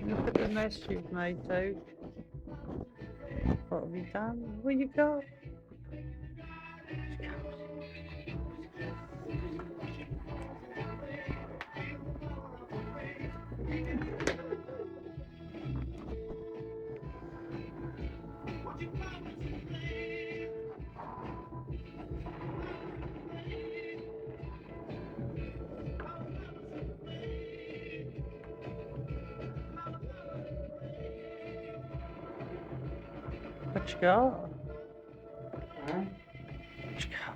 Look at the mess you've made, though. What have you done? What you got? What you got? What you got?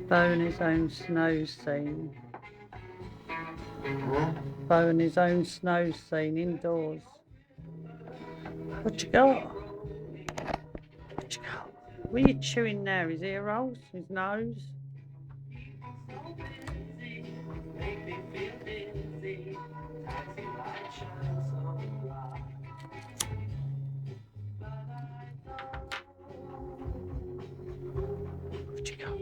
Bo and his own snow scene. Bo and his own snow scene indoors. What you got? What you got? What are you chewing there? His ear rolls? His nose? What you got?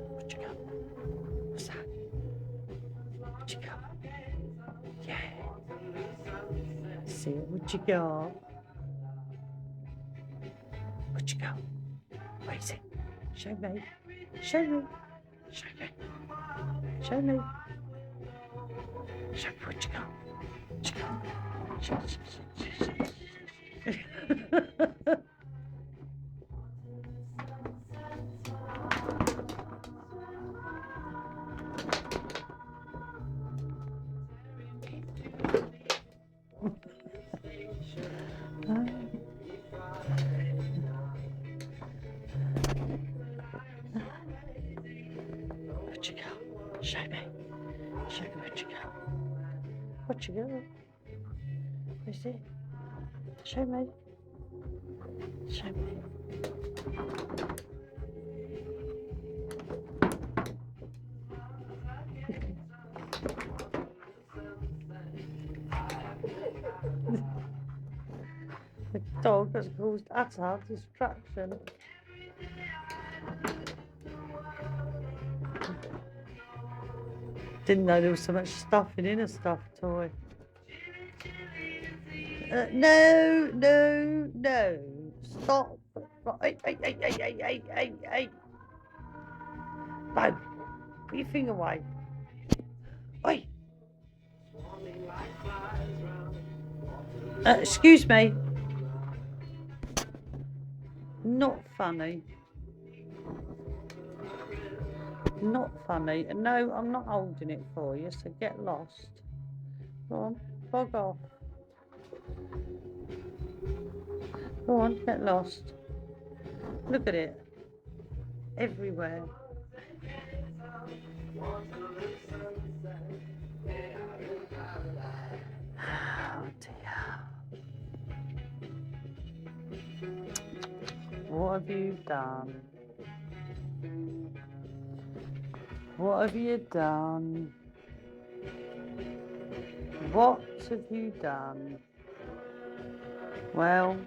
What you got? What's that? What you got? Yeah. See what you got? What you got? Where is it? Show me. Show me. Show me. Show me. Show me what you got. What you got? Show, What you got? Show me. Show me what you got. What you got? What is it? Show me. Show me. The dog has caused utter distraction. Didn't know there was so much stuffing in a stuffed toy. No, no, no. Stop. Hey, hey, hey, hey, hey, hey, hey, hey. No. Put your finger away. Oi. Excuse me. Not funny. Not funny. No, I'm not holding it for you, so get lost. Go on, bog off. Go on, get lost. Look at it. Everywhere. Oh dear. What have you done? What have you done? What have you done? Well,